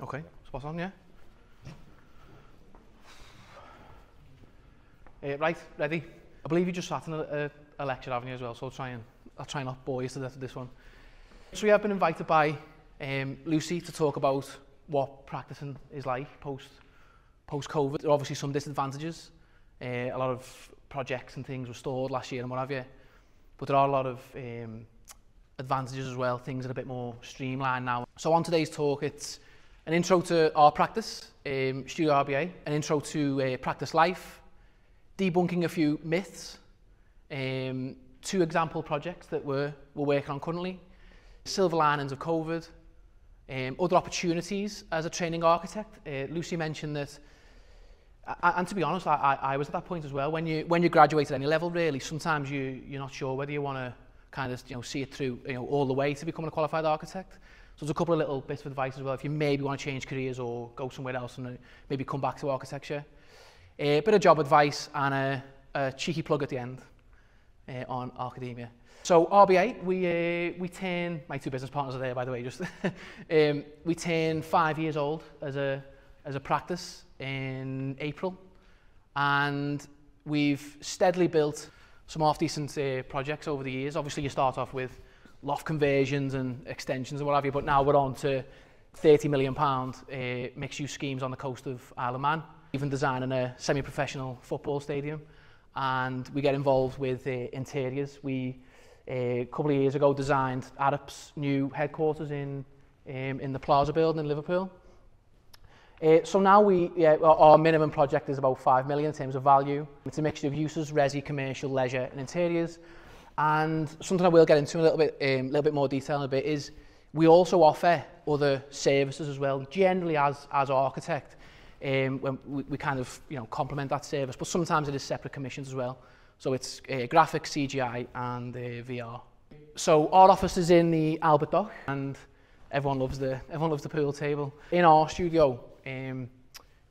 Okay, spot on, yeah. Right, ready? I believe you just sat in a lecture, haven't you, as well, so I'll try not bore you to death with this one. So we have been invited by Lucy to talk about what practicing is like post-COVID. There are obviously some disadvantages. A lot of projects and things were stored last year and what have you, but there are a lot of advantages as well. Things are a bit more streamlined now. So on today's talk, it's an intro to our practice, Studio RBA, an intro to practice life, debunking a few myths, 2 example projects that we're working on currently, silver linings of COVID, other opportunities as a training architect. Lucy mentioned that, and to be honest, I was at that point as well. When you graduate at any level, really, sometimes you're not sure whether you want to kind of see it through all the way to becoming a qualified architect. So there's a couple of little bits of advice as well if you maybe want to change careers or go somewhere else and maybe come back to architecture. A bit of job advice and a cheeky plug at the end on ArchAdemia. So RBA, we turn, my 2 business partners are there by the way, just we turn 5 years old as a practice in April, and we've steadily built some half-decent projects over the years. Obviously you start off with loft conversions and extensions and what have you, but now we're on to £30 million mixed-use schemes on the coast of Isle of Man, even designing a semi-professional football stadium, and we get involved with interiors. We a couple of years ago designed Arup's new headquarters in the Plaza building in Liverpool. So now our minimum project is about 5 million in terms of value. It's a mixture of uses, resi, commercial, leisure and interiors. And something I will get into a little bit more detail in a bit is we also offer other services as well, generally as architect, when we kind of complement that service, but sometimes it is separate commissions as well. So it's graphics, CGI and VR. So our office is in the Albert Dock and everyone loves the pool table. In our studio,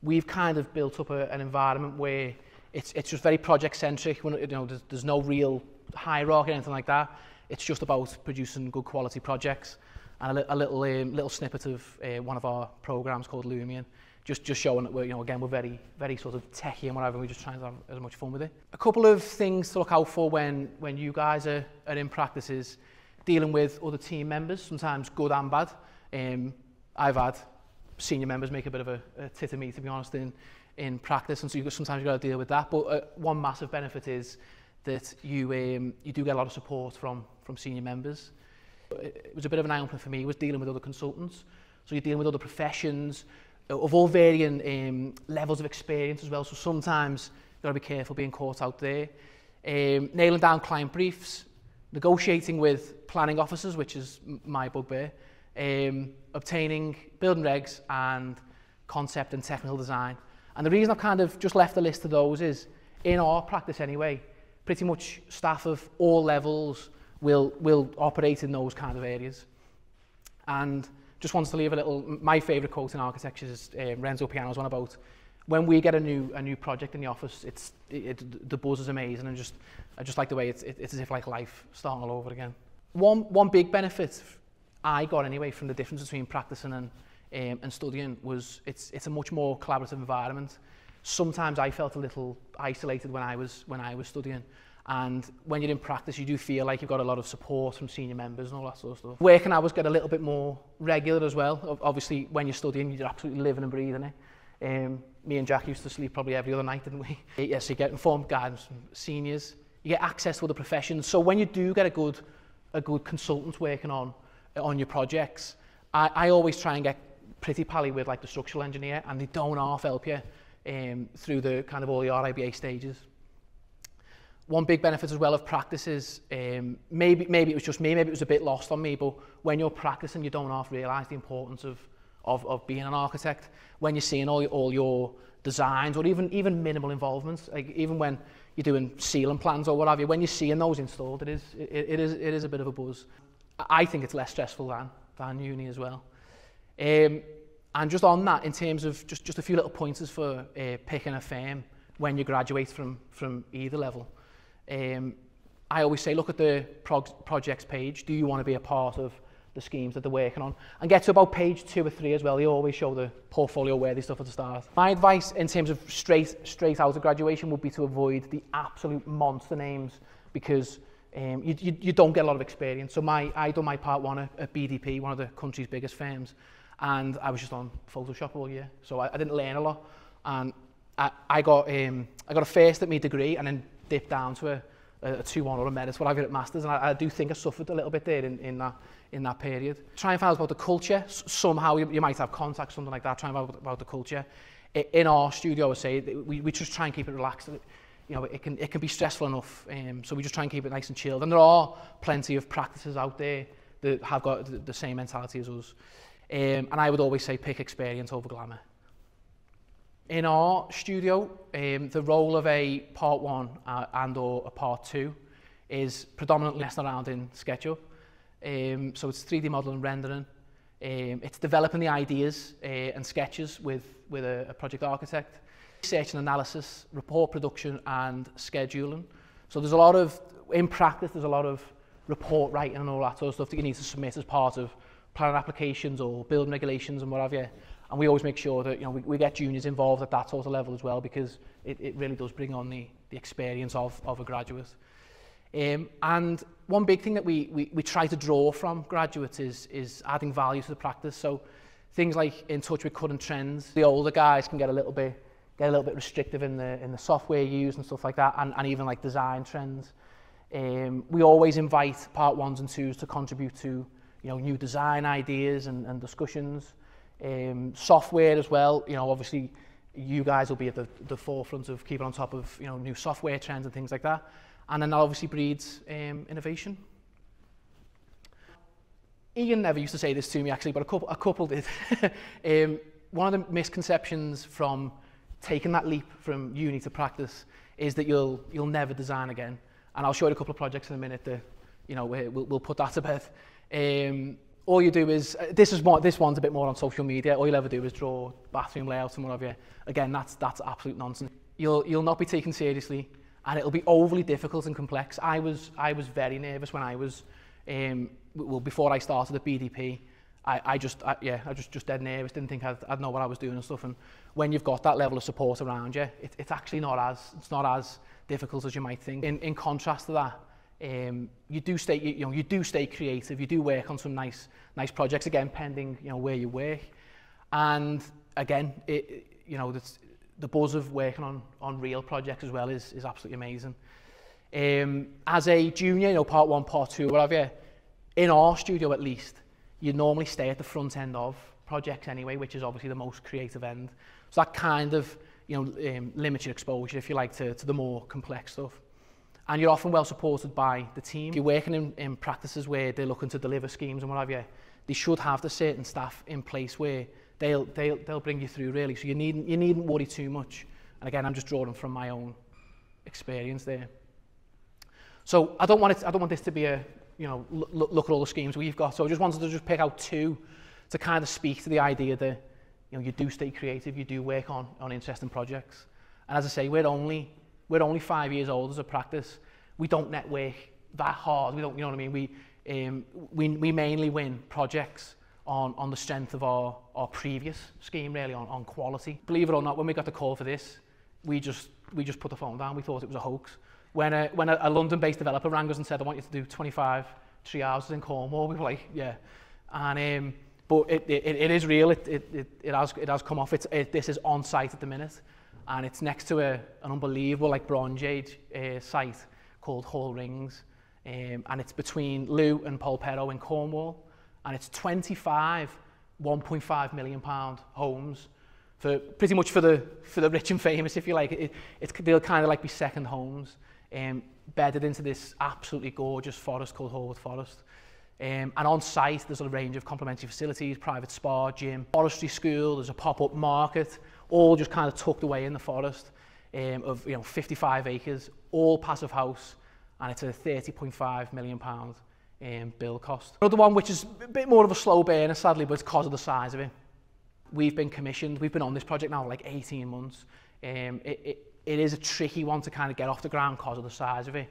we've kind of built up an environment where it's just very project centric. There's no real hierarchy or anything like that. It's just about producing good quality projects, and a little snippet of one of our programs called Lumion, just showing that we're very, very sort of techy and whatever. We're just trying to have as much fun with it. A couple of things to look out for when you guys are in practice is dealing with other team members, sometimes good and bad. I've had senior members make a bit of a tit of me, to be honest, in practice, and so sometimes you've got to deal with that. But one massive benefit is that you do get a lot of support from senior members. It was a bit of an eye-opener for me, was dealing with other consultants. So you're dealing with other professions of all varying levels of experience as well. So sometimes you've got to be careful being caught out there. Nailing down client briefs, negotiating with planning officers, which is my bugbear, obtaining building regs and concept and technical design. And the reason I've kind of just left a list of those is, in our practice anyway, pretty much staff of all levels will operate in those kind of areas. And just wanted to leave a little, my favourite quote in architecture is Renzo Piano's one about, when we get a new project in the office, the buzz is amazing, and I just like the way it's as if like life starting all over again. One big benefit I got anyway from the difference between practicing and studying was it's a much more collaborative environment. Sometimes I felt a little isolated when I was studying, and when you're in practice you do feel like you've got a lot of support from senior members and all that sort of stuff. Working hours get a little bit more regular as well. Obviously when you're studying you're absolutely living and breathing it. Me and Jack used to sleep probably every other night, didn't we? Yes, you get informed guidance from seniors, you get access to other professions. So when you do get a good consultant working on your projects, I always try and get pretty pally with like the structural engineer, and they don't half help you through the kind of all the RIBA stages. One big benefit as well of practice is, maybe it was just me, maybe it was a bit lost on me, but when you're practicing you don't half realise the importance of being an architect. When you're seeing all your designs, or even minimal involvements, like even when you're doing ceiling plans or what have you, when you're seeing those installed, it is a bit of a buzz. I think it's less stressful than uni as well. And just on that, in terms of just a few little pointers for picking a firm when you graduate from either level. I always say, look at the projects page. Do you want to be a part of the schemes that they're working on, and get to about page 2 or 3 as well. They always show the portfolio worthy stuff at the start. My advice in terms of straight out of graduation would be to avoid the absolute monster names, because you don't get a lot of experience. So I done my part 1 at BDP, one of the country's biggest firms, and I was just on Photoshop all year, so I didn't learn a lot. And I got a first at my degree, and then dipped down to a 2-1 or a merit, whatever, at masters, and I do think I suffered a little bit there in that period. Try and find out about the culture. Somehow you might have contacts, something like that. Try and find out about the culture. In our studio, I would say we just try and keep it relaxed. You know, it can be stressful enough, so we just try and keep it nice and chilled. And there are plenty of practices out there that have got the same mentality as us. And I would always say pick experience over glamour. In our studio, the role of a part 1 and or a part 2 is predominantly messing around in SketchUp. So it's 3D modeling and rendering. It's developing the ideas and sketches with a project architect. Research and analysis, report production and scheduling. So there's a lot of, in practice, there's a lot of report writing and all that sort of stuff that you need to submit as part of planning applications or building regulations and what have you. And we always make sure that, you know, we get juniors involved at that sort of level as well, because it really does bring on the experience of a graduate. And one big thing that we try to draw from graduates is adding value to the practice. So things like in touch with current trends. The older guys can get a little bit restrictive in the software used and stuff like that, and even like design trends. We always invite part 1s and 2s to contribute to, you know, new design ideas and discussions. Software as well, you know, obviously you guys will be at the forefront of keeping on top of, you know, new software trends and things like that. And then that obviously breeds innovation. Ian never used to say this to me actually, but a couple did. One of the misconceptions from taking that leap from uni to practice is that you'll never design again. And I'll show you a couple of projects in a minute that, you know, we'll put that to bed. All you do is, this one's a bit more on social media, all you'll ever do is draw bathroom layouts and whatever. Again, that's absolute nonsense. You'll not be taken seriously, and it'll be overly difficult and complex. I was very nervous when I was, before I started at BDP. I was just dead nervous, didn't think I'd know what I was doing and stuff. And when you've got that level of support around you, it's actually not as difficult as you might think. In contrast to that, you do stay creative. You do work on some nice projects, again pending, you know, where you work. And again, you know, the buzz of working on real projects as well is absolutely amazing. As a junior, you know, part 1, part 2, whatever, in our studio at least, you normally stay at the front end of projects anyway, which is obviously the most creative end. So that kind of, you know, limits your exposure, if you like, to the more complex stuff. And you're often well supported by the team. If you're working in practices where they're looking to deliver schemes and what have you, they should have the certain staff in place where they'll bring you through, really. So you needn't worry too much. And again, I'm just drawing from my own experience there. So I don't want this to be a, you know, look at all the schemes we've got. So I just wanted to pick out 2 to kind of speak to the idea that, you know, you do stay creative, you do work on interesting projects. And as I say, we're only 5 years old as a practice. We don't network that hard. We don't, you know what I mean? We mainly win projects on the strength of our previous scheme, really, on quality. Believe it or not, when we got the call for this, we just put the phone down. We thought it was a hoax. When a London-based developer rang us and said, I want you to do 25 tree houses in Cornwall, we were like, yeah. And but it is real. It has come off. This is on site at the minute, and it's next to an unbelievable, like, Bronze Age site called Hall Rings, and it's between Lou and Polperro in Cornwall, and it's 25 £1.5 million homes for pretty much for the rich and famous, if you like. They'll kind of like be second homes, bedded into this absolutely gorgeous forest called Hallwood Forest. And on site, there's a range of complementary facilities, private spa, gym, forestry school, there's a pop-up market, all just kind of tucked away in the forest, of, you know, 55 acres, all passive house, and it's a £30.5 million build cost. Another one which is a bit more of a slow burner, sadly, but it's because of the size of it. We've been commissioned, we've been on this project now like 18 months. It is a tricky one to kind of get off the ground because of the size of it.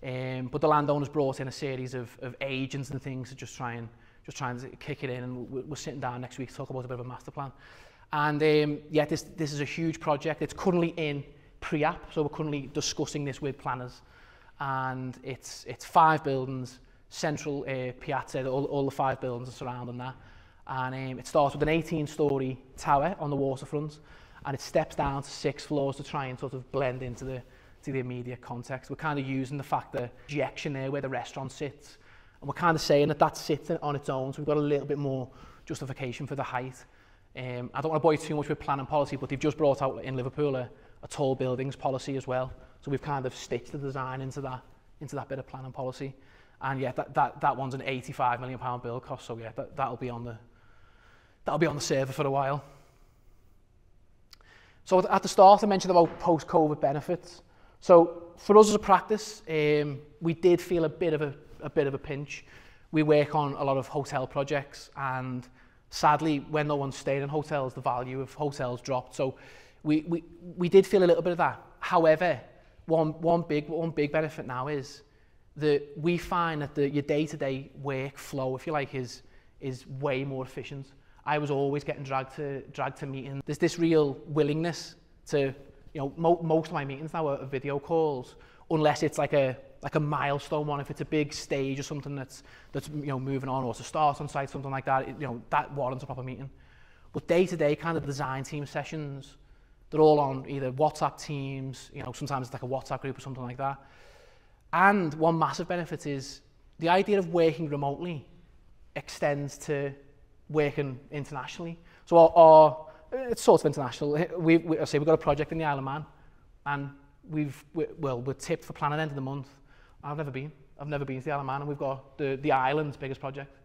But the landowners brought in a series of agents and things to just try and just trying to kick it in, and we're sitting down next week to talk about a bit of a master plan. And yeah, this is a huge project. It's currently in pre-app, so we're currently discussing this with planners. And it's 5 buildings, central piazza, all the 5 buildings are surrounding that. And it starts with an 18-storey tower on the waterfront, and it steps down to 6 floors to try and sort of blend into the immediate context. We're kind of using the fact that projection there where the restaurant sits, and we're kind of saying that that sits on its own, so we've got a little bit more justification for the height. I don't want to bore you too much with planning policy, but they've just brought out in Liverpool a tall buildings policy as well. So we've kind of stitched the design into that bit of planning policy. And yeah, that one's an £85 million build cost. So yeah, that'll be on the server for a while. So at the start, I mentioned about post-COVID benefits. So for us as a practice, we did feel a bit of a pinch. We work on a lot of hotel projects, and sadly, when no one's staying in hotels, the value of hotels dropped. So we did feel a little bit of that. However, one big benefit now is that we find that your day-to-day workflow, if you like, is way more efficient. I was always getting dragged to meetings. There's this real willingness to, you know, most of my meetings now are video calls, unless it's like a milestone one. If it's a big stage or something that's you know, moving on, or to start on site, something like that, you know, that warrants a proper meeting. But day-to-day kind of design team sessions, they're all on either WhatsApp teams, you know, sometimes it's like a WhatsApp group or something like that. And one massive benefit is the idea of working remotely extends to working internationally. So it's sort of international. I say we've got a project in the Isle of Man, and we're tipped for planning end of the month. I've never been to the Isle of Man, and we've got the island's biggest project.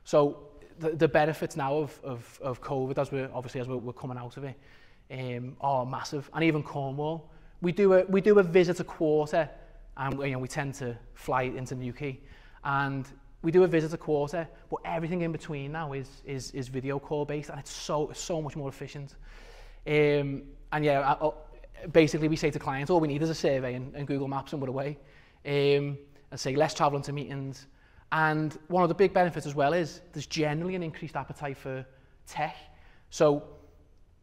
So the benefits now of COVID, as we're coming out of it, are massive. And even Cornwall, we do a visit a quarter, and you know, we tend to fly into Newquay, and we do a visit a quarter, but everything in between now is video call based, and it's so much more efficient. And yeah, basically we say to clients, all we need is a survey and Google Maps, and we're away. And say less travelling to meetings. And one of the big benefits as well is there's generally an increased appetite for tech. So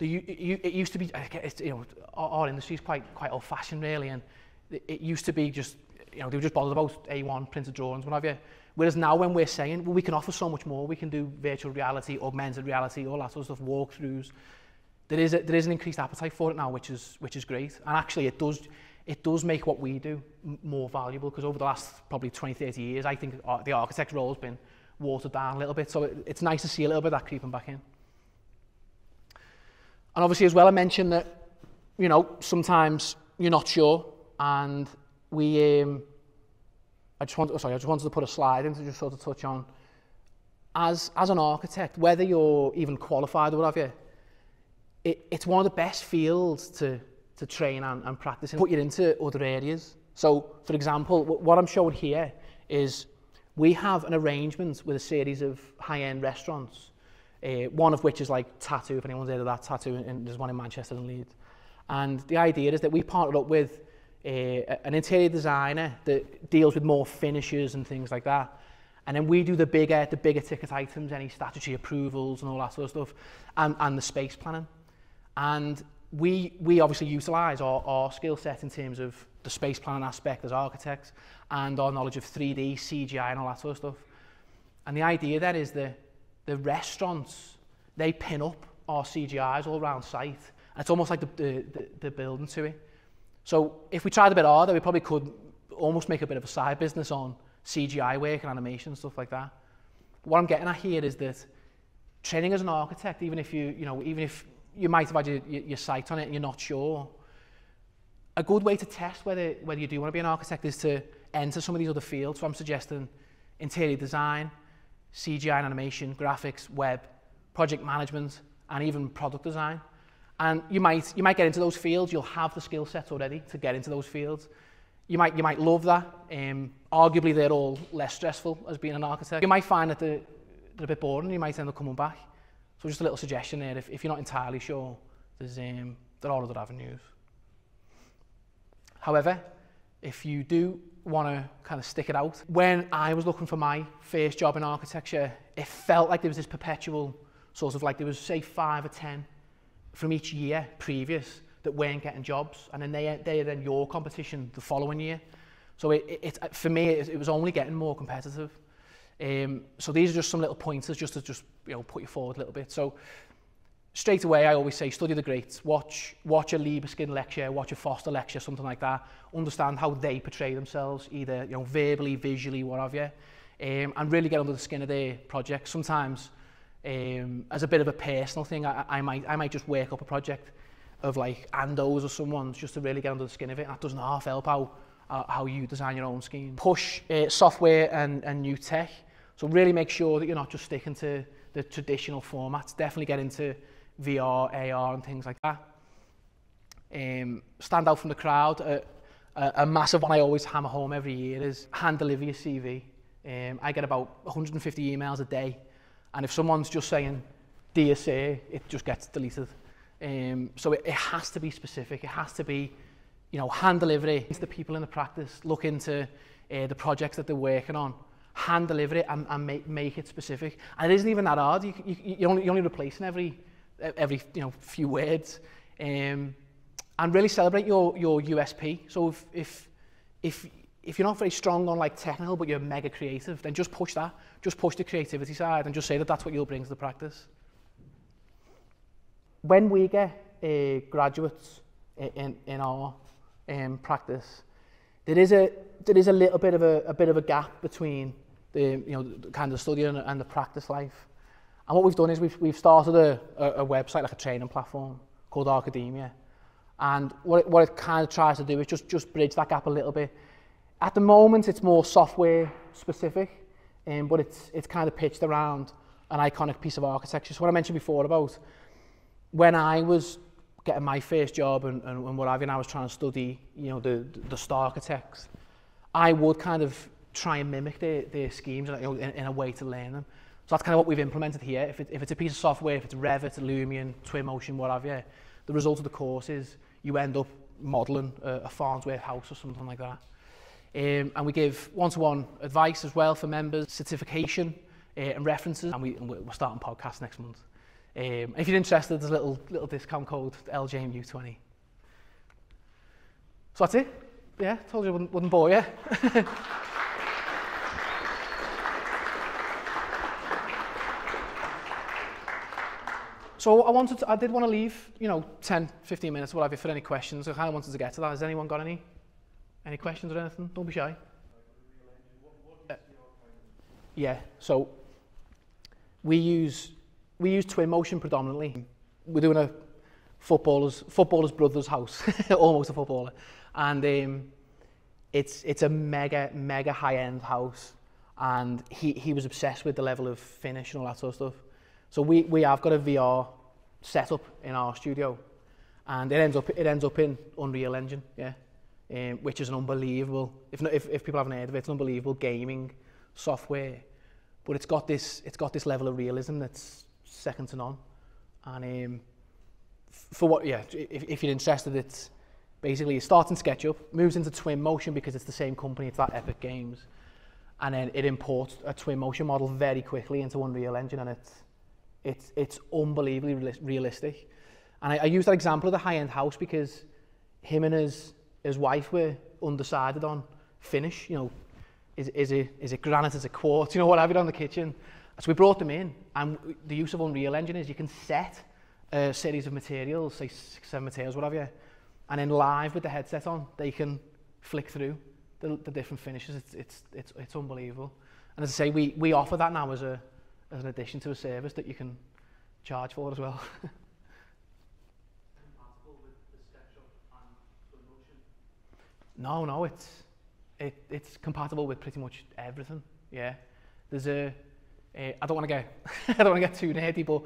it used to be, you know, our industry is quite old-fashioned really, and it used to be just, you know, they were just bothered about A1 printed drawings, what have you. Whereas now when we're saying, well, we can offer so much more, we can do virtual reality, augmented reality, all that sort of stuff, walkthroughs. There is an increased appetite for it now, which is great. And actually it does make what we do more valuable, because over the last probably 20, 30 years, I think the architect role has been watered down a little bit. So it's nice to see a little bit of that creeping back in. And obviously as well, I mentioned that, you know, sometimes you're not sure, and I just wanted to put a slide in to just sort of touch on, as an architect, whether you're even qualified or whatever, it's one of the best fields to train and practice and put you into other areas. So, for example, what I'm showing here is we have an arrangement with a series of high-end restaurants, one of which is like Tattoo, if anyone's heard of that, Tattoo, and there's one in Manchester and Leeds. And the idea is that we partnered up with an interior designer that deals with more finishes and things like that. And then we do the bigger ticket items, any statutory approvals and all that sort of stuff, and the space planning. And we obviously utilise our skill set in terms of the space planning aspect as architects, and our knowledge of 3D, CGI and all that sort of stuff. And the idea there is the restaurants, they pin up our CGIs all around site. And it's almost like the building to it. So if we tried a bit harder, we probably could almost make a bit of a side business on CGI work and animation and stuff like that. But what I'm getting at here is that training as an architect, even if you might have had your sight on it and you're not sure, a good way to test whether you do want to be an architect is to enter some of these other fields. So I'm suggesting interior design, CGI and animation, graphics, web, project management, and even product design. And you might get into those fields. You'll have the skill sets already to get into those fields. You might love that. Arguably, they're all less stressful as being an architect. You might find that they're a bit boring. You might end up coming back. So just a little suggestion there. If you're not entirely sure, there are other avenues. However, if you do want to kind of stick it out. When I was looking for my first job in architecture, it felt like there was this perpetual sort of like there was say 5 or 10 from each year previous that weren't getting jobs, and then they are then your competition the following year. So for me, it was only getting more competitive. So these are just some little pointers just to put you forward a little bit. So straight away, I always say study the greats. Watch a Libeskind lecture, watch a Foster lecture, something like that. Understand how they portray themselves, either verbally, visually, what have you, and really get under the skin of their project. Sometimes, as a bit of a personal thing, I might just work up a project of like Ando's or someone's just to really get under the skin of it. And that doesn't half help out how you design your own scheme. Push software and new tech. So really make sure that you're not just sticking to the traditional formats. Definitely get into VR, AR and things like that. Stand out from the crowd. A massive one I always hammer home every year is hand deliver your CV. I get about 150 emails a day, and if someone's just saying, "Dear sir," it just gets deleted. So it has to be specific. It has to be, hand delivery. It's the people in the practice. Look into the projects that they're working on. Hand deliver it and make it specific. And it isn't even that hard. You're only replacing every few words. And really celebrate your USP. So if you're not very strong on like technical, but you're mega creative, then just push that. Just push the creativity side and just say that that's what you'll bring to the practice. When we get graduates in our practice, there is a little bit of a gap between the kind of study and the practice life. And what we've done is we've started a website, like a training platform called ArchAdemia. And what it kind of tries to do is just bridge that gap a little bit. At the moment, it's more software specific, but it's kind of pitched around an iconic piece of architecture. So what I mentioned before about when I was getting my first job and what have you, and I was trying to study, the star architects, I would kind of try and mimic their schemes in a way to learn them. So that's kind of what we've implemented here. If it's a piece of software, if it's Revit, Lumion, Twinmotion, what have you, the result of the course is you end up modelling a Farnsworth house or something like that. And we give one-to-one advice as well for members, certification and references, and we're starting podcasts next month. If you're interested, there's a little discount code, LJMU20. So that's it. Yeah, told you I wouldn't bore you. So I did want to leave, 10, 15 minutes, whatever, for any questions. I kind of wanted to get to that. Has anyone got any questions or anything? Don't be shy. Yeah, so we use Twinmotion predominantly. We're doing a footballer's brother's house, almost a footballer, and it's a mega high-end house, and he was obsessed with the level of finish and all that sort of stuff. So we have got a VR setup in our studio, and it ends up in Unreal Engine, yeah, which is an unbelievable. If people haven't heard of it, it's an unbelievable gaming software, but it's got this level of realism that's second to none. And if you're interested, it's basically it starts in SketchUp, moves into Twinmotion because it's the same company, it's that Epic Games, and then it imports a Twinmotion model very quickly into Unreal Engine, and it's unbelievably realistic. And I use that example of the high-end house because him and his wife were undecided on finish. Is it granite, is it quartz, what have you done in the kitchen. So we brought them in, and the use of Unreal Engine is you can set a series of materials, say 6, 7 materials, whatever, and then live with the headset on, they can flick through the different finishes. It's unbelievable. And as I say, we offer that now as an addition to a service that you can charge for as well. Compatible with the SketchUp and Twinmotion? No, it's compatible with pretty much everything. Yeah, there's I don't want to get too nerdy, but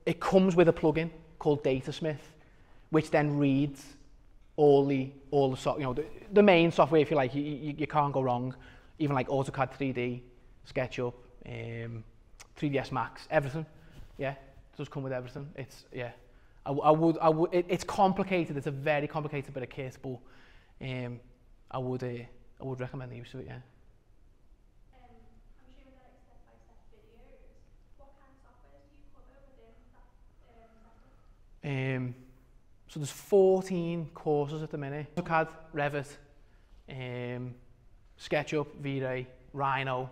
it comes with a plugin called Datasmith, which then reads all the the main software, if you like. You can't go wrong. Even like AutoCAD 3D, SketchUp, 3ds Max, everything. Yeah, it does come with everything. It's it's complicated. It's a very complicated bit of kit, but I would recommend the use of it, yeah. I'm assuming they're like step-by-step videos. What kind of software do you cover within that setup? So there's 14 courses at the minute. AutoCAD, Revit, SketchUp, V-Ray, Rhino,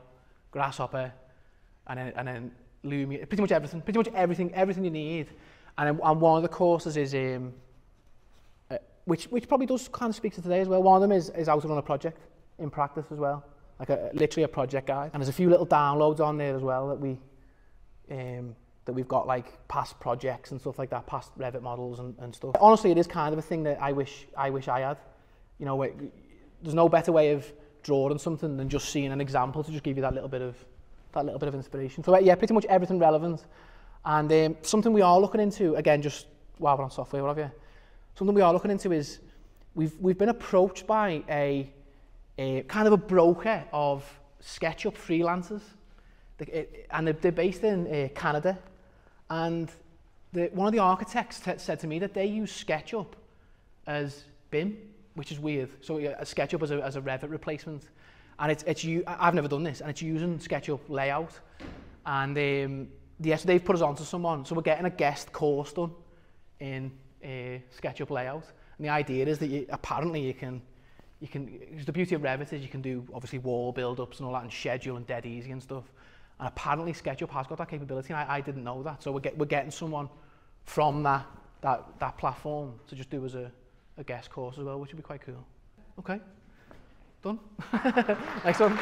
Grasshopper, and then Lumia. Pretty much everything you need. And one of the courses is which probably does kind of speak to today as well. One of them is how to run a project in practice as well, like literally a project guide. And there's a few little downloads on there as well that we've got, like past projects and stuff like that, past Revit models and stuff. Honestly, it is kind of a thing that I wish I had. You know, there's no better way of drawing something than just seeing an example to just give you that little bit of inspiration. So yeah, pretty much everything relevant. And something we are looking into, again, just while we're on software, what have you, something we are looking into is we've been approached by a kind of a broker of SketchUp freelancers, and they're based in Canada. And one of the architects said to me that they use SketchUp as BIM, which is weird. So SketchUp as a Revit replacement, and I've never done this, and it's using SketchUp layout. And yeah, so they've put us onto someone, so we're getting a guest course done in SketchUp layout. And the idea is that apparently you can, because the beauty of Revit is you can do obviously wall build-ups and all that, and schedule and dead easy and stuff. And apparently SketchUp has got that capability, and I didn't know that. So we're getting someone from that platform to just do as a guest course as well, which would be quite cool. Okay, done. Next one.